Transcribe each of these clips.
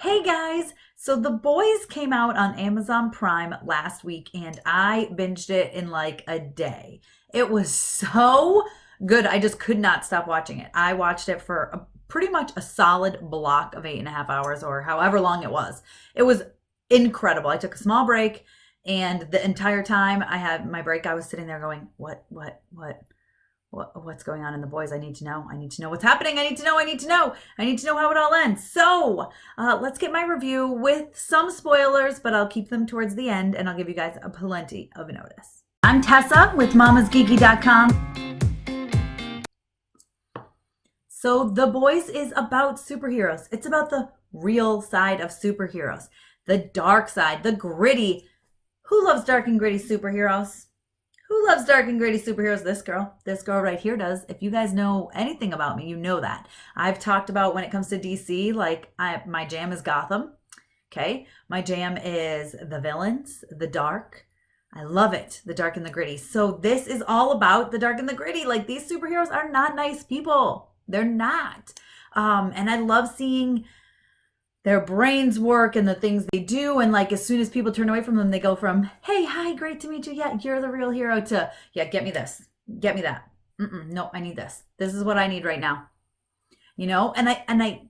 Hey guys, so The Boys came out on Amazon Prime last week and I binged it in like a day. It was so good. I just could not stop watching it. I watched it for pretty much a solid block of 8.5 hours or however long it was. It was incredible. I took a small break and the entire time I had my break, I was sitting there going, what's going on in The Boys? I need to know. I need to know what's happening. I need to know. I need to know. I need to know how it all ends. So let's get my review with some spoilers, but I'll keep them towards the end and I'll give you guys a plenty of notice. I'm Tessa with mamasgeeky.com. So The Boys is about superheroes. It's about the real side of superheroes, the dark side, the gritty. Who loves dark and gritty superheroes? Who loves dark and gritty superheroes? This girl right here does. If you guys know anything about me, you know that. I've talked about when it comes to DC, like my jam is Gotham. Okay. My jam is the villains, the dark. I love it. The dark and the gritty. So this is all about the dark and the gritty. Like these superheroes are not nice people. They're not. And I love seeing their brains work and the things they do. And like, as soon as people turn away from them, they go from, hey, hi, great to meet you. Yeah, you're the real hero to, yeah, get me this, get me that. No, I need this. This is what I need right now. You know, and I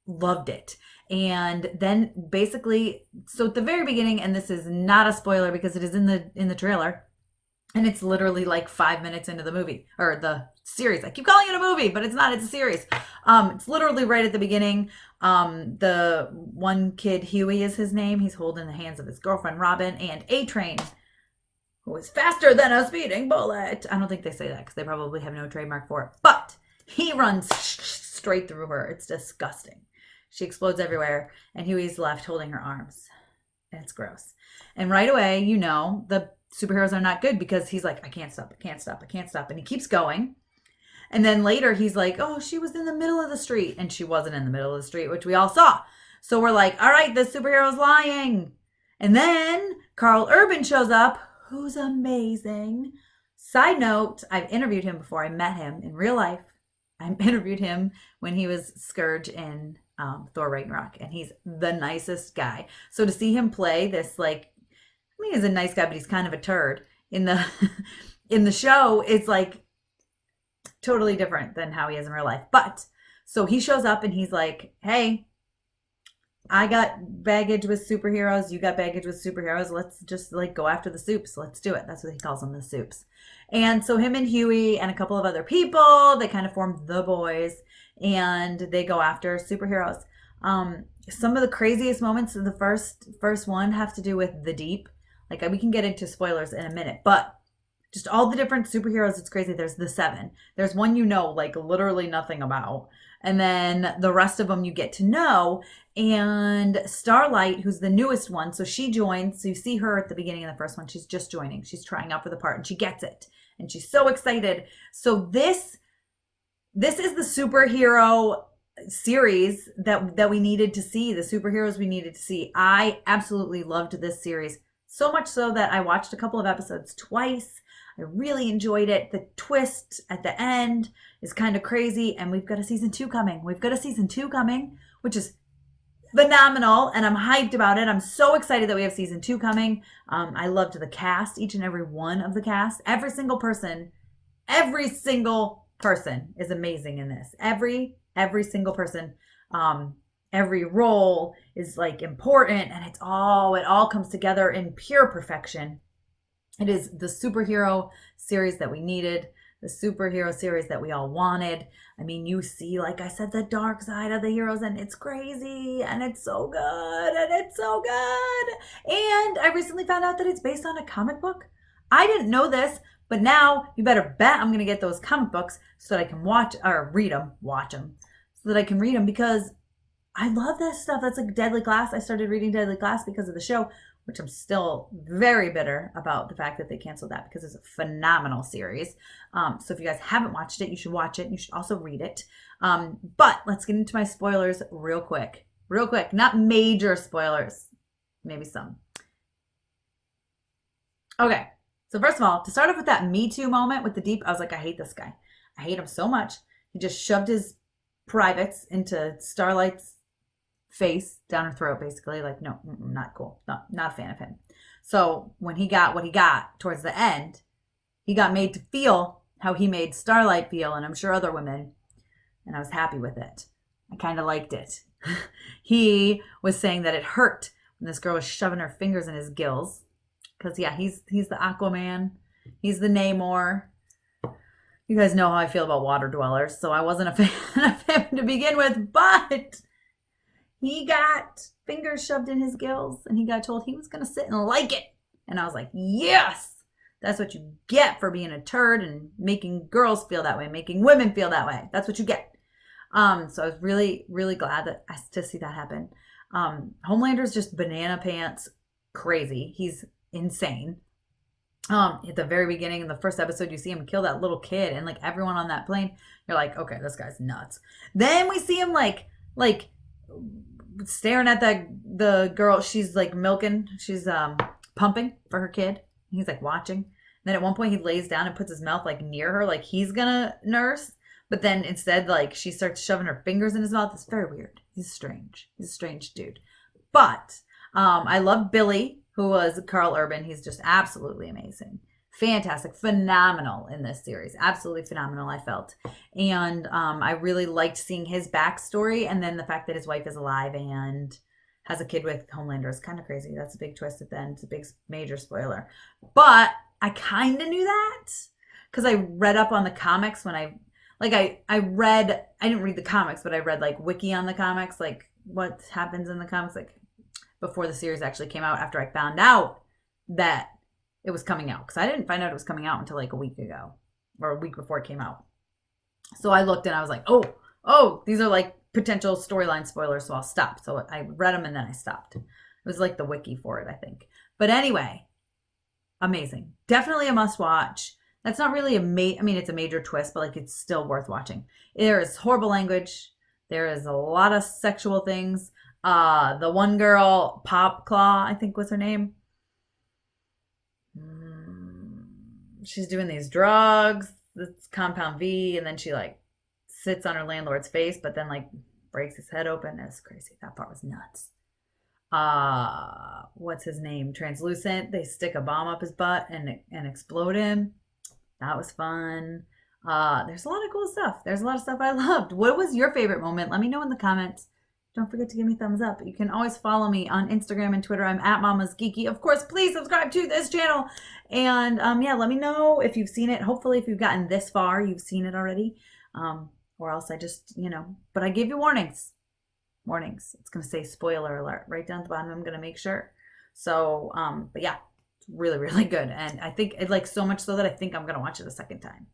loved it. And then basically, so at the very beginning, and this is not a spoiler because it is in the trailer, and it's literally like 5 minutes into the movie or the series. I keep calling it a movie, but it's not. It's a series. It's literally right at the beginning. The one kid, Huey is his name. He's holding the hands of his girlfriend, Robin, and A-Train, who is faster than a speeding bullet. I don't think they say that because they probably have no trademark for it. But he runs straight through her. It's disgusting. She explodes everywhere, and Huey's left holding her arms. It's gross. And right away, you know, the superheroes are not good because he's like, I can't stop, I can't stop, I can't stop. And he keeps going. And then later he's like, oh, she was in the middle of the street. And she wasn't in the middle of the street, which we all saw. So we're like, all right, this superhero's lying. And then Karl Urban shows up, who's amazing. Side note, I've interviewed him before. I met him in real life. I interviewed him when he was Scourge in Thor Ragnarok. And he's the nicest guy. So to see him play this, like, I mean, he's a nice guy, but he's kind of a turd in the in the show. It's like totally different than how he is in real life. But so he shows up and he's like, hey, I got baggage with superheroes. You got baggage with superheroes. Let's just like go after the soups. Let's do it. That's what he calls them, the soups. And so him and Huey and a couple of other people, they kind of form the Boys and they go after superheroes. Some of the craziest moments of the first one have to do with the Deep. Like we can get into spoilers in a minute, but just all the different superheroes, it's crazy. There's the 7. There's one you know, like literally nothing about. And then the rest of them you get to know. And Starlight, who's the newest one, so she joins. So you see her at the beginning of the first one. She's just joining. She's trying out for the part and she gets it. And she's so excited. So this is the superhero series that we needed to see, the superheroes we needed to see. I absolutely loved this series. So much so that I watched a couple of episodes twice. I really enjoyed it. The twist at the end is kind of crazy. And we've got a season 2 coming. We've got a season 2 coming, which is phenomenal. And I'm hyped about it. I'm so excited that we have season 2 coming. I loved the cast, each and every one of the cast. Every single person is amazing in this. Every single person. Every role is like important and it all comes together in pure perfection. It is the superhero series that we needed, the superhero series that we all wanted. I mean, you see, like I said, the dark side of the heroes and it's crazy and it's so good and it's so good. And I recently found out that it's based on a comic book. I didn't know this, but now you better bet I'm going to get those comic books so that I can watch them, so that I can read them because I love this stuff. That's like Deadly Class. I started reading Deadly Class because of the show, which I'm still very bitter about the fact that they canceled that because it's a phenomenal series. So if you guys haven't watched it, you should watch it. You should also read it. But let's get into my spoilers real quick. Not major spoilers. Maybe some. Okay. So first of all, to start off with that Me Too moment with the Deep, I was like, I hate this guy. I hate him so much. He just shoved his privates into Starlight's face down her throat, basically. Like, no, not cool. Not a fan of him. So when he got what he got towards the end, he got made to feel how he made Starlight feel, and I'm sure other women, and I was happy with it. I kind of liked it. He was saying that it hurt when this girl was shoving her fingers in his gills. Because, yeah, he's the Aquaman. He's the Namor. You guys know how I feel about water dwellers, so I wasn't a fan of him to begin with, but he got fingers shoved in his gills, and he got told he was going to sit and like it. And I was like, yes, that's what you get for being a turd and making girls feel that way, making women feel that way. That's what you get. So I was really, really glad to see that happen. Homelander's just banana pants crazy. He's insane. At the very beginning in the first episode, you see him kill that little kid, and like everyone on that plane, you're like, okay, this guy's nuts. Then we see him like staring at the girl. She's like milking. She's pumping for her kid. He's like watching. And then at one point he lays down and puts his mouth like near her, like he's gonna nurse. But then instead, like she starts shoving her fingers in his mouth. It's very weird. He's strange. He's a strange dude. But I love Billy, who was Karl Urban. He's just absolutely amazing. Fantastic. Phenomenal in this series. Absolutely phenomenal, I felt. And I really liked seeing his backstory. And then the fact that his wife is alive and has a kid with Homelander is kind of crazy. That's a big twist at the end. It's a big, major spoiler. But I kind of knew that because I read up on the comics when I didn't read the comics, but I read like wiki on the comics, like what happens in the comics, like before the series actually came out, after I found out that it was coming out. Because I didn't find out it was coming out until like a week ago or a week before it came out. So I looked and I was like, oh, these are like potential storyline spoilers, so I'll stop. So I read them and then I stopped. It was like the wiki for it, I think. But anyway, amazing. Definitely a must watch. That's not really it's a major twist, but like it's still worth watching. There is horrible language. There is a lot of sexual things. The one girl, Pop Claw, I think was her name. She's doing these drugs. It's Compound V, and then she like sits on her landlord's face, but then like breaks his head open. It's crazy. That part was nuts. What's his name? Translucent. They stick a bomb up his butt and explode him. That was fun. There's a lot of cool stuff. There's a lot of stuff I loved. What was your favorite moment? Let me know in the comments. Don't forget to give me a thumbs up. You can always follow me on Instagram and Twitter. I'm at Mama's Geeky. Of course, please subscribe to this channel. And let me know if you've seen it. Hopefully, if you've gotten this far, you've seen it already. Or else I just, but I gave you warnings. Warnings. It's going to say spoiler alert right down at the bottom. I'm going to make sure. So, but yeah, it's really, really good. And I think it like so much so that I think I'm going to watch it a second time.